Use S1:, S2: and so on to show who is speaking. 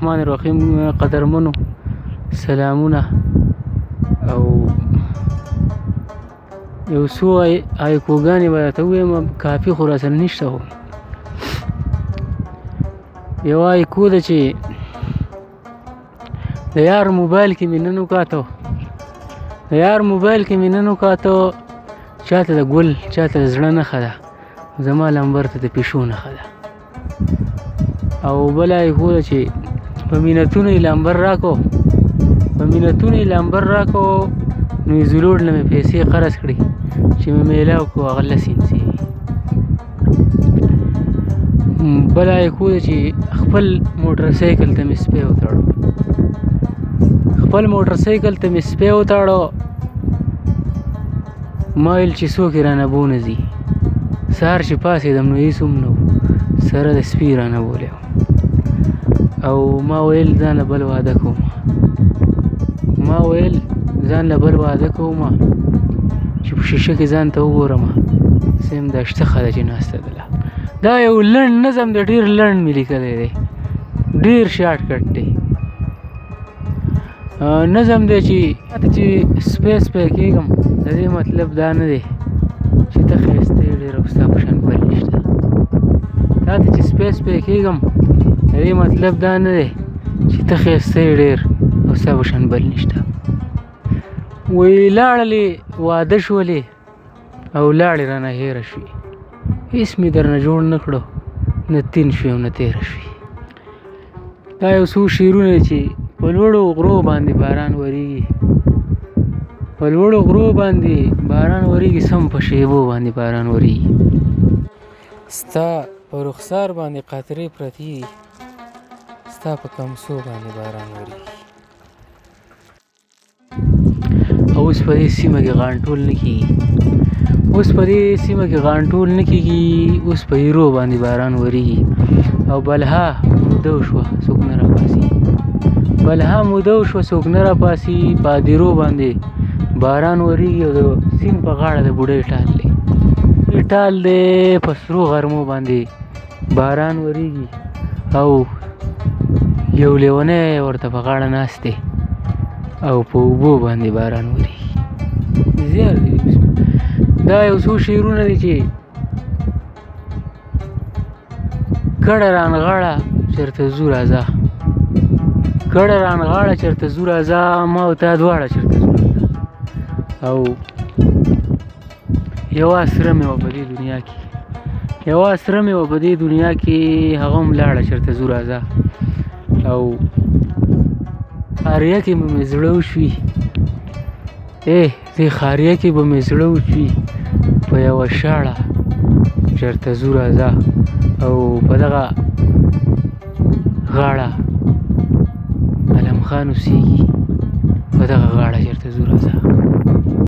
S1: الرحمن الرحیم قدرمنو سلامونه او یو څو ایکوګانې به درته ووایم کافي خو راسره نشته خو یوه ایکو ده چې د یار موبایل کې مې نن وکاته چاته د ګل چاته د زړه نښه ده زما لمبر ته د پیشو نښه ده او بله ایکو ده چې په مینتونو یې لمبر راکو نو یې زلوړ نه مې پیسې قرض کړي چې مې میلاو کړو هغه لس انسې بله ایکو ده چې خپل موټرسایکل ته مې سپی وتړو ما ویل چې څوک یې رانه بونه ځي سهار چې پاڅېدم نو هېڅ هم نه و سره د سپي رانه بولی او ما ویل ځان له بل واده کوم چې په شیشه کې ځان ته وګورم سیم دا شته ښه ده چې ناسته دله دا یو لنډ نظم دی ډېر لنډ مې لیکلی دی ډېر شارټ کټ دی نظم دی چې سپی کېږم د دې مطلب دا نه دی چې ته ښایسته یې ډېر او ستا په شان بل نشته تا ته چې سپی کېږم د دې مطلب دا نه دی چې ته ښایسته یې ډېر او ستا په شان بل نشته وایي لاړلې واده شولې او لاړې رانه هېره شوې هېڅ مې درنه جوړ نه کړو نه تین شوې او نه تېره شوې دا یو څو شعرونه چې په لوړو غرو باندې باران ورېږي سم په شیبو باندې باران ورېږي ستا په رخسار باندې قطرې پرتې دي ستا په کمسو باندې باران ورېږي او اوس په دې سیمه کې غانټول نه کېږي اوس په ایرو باندې باران ورېږي او بلها موده وشوه څوک نه راپاسي په ادیرو باندې باران ورېږي او د سیند په غاړه د بوډۍ ټال دی په سرو غرمو باندې باران ورېږي او یو لیونی ورته په غاړه ناست دی او په اوبو باندې باران ورېږي زیار دی دا یو څو شعرونه دي چې کډه رانغاړه چېرته ځو راځه ما او تا دواړه چېرته ځو او یوه اسره مې وه په دې دنیا کې هغه هم لاړه چېرته ځو راځه او خاریه کې به مې زړه وشوي په یوه شاړه چېرته ځو راځه او په دغه غاړه علم خان اوسېږي په دغه غاړه چېرته ځو راځه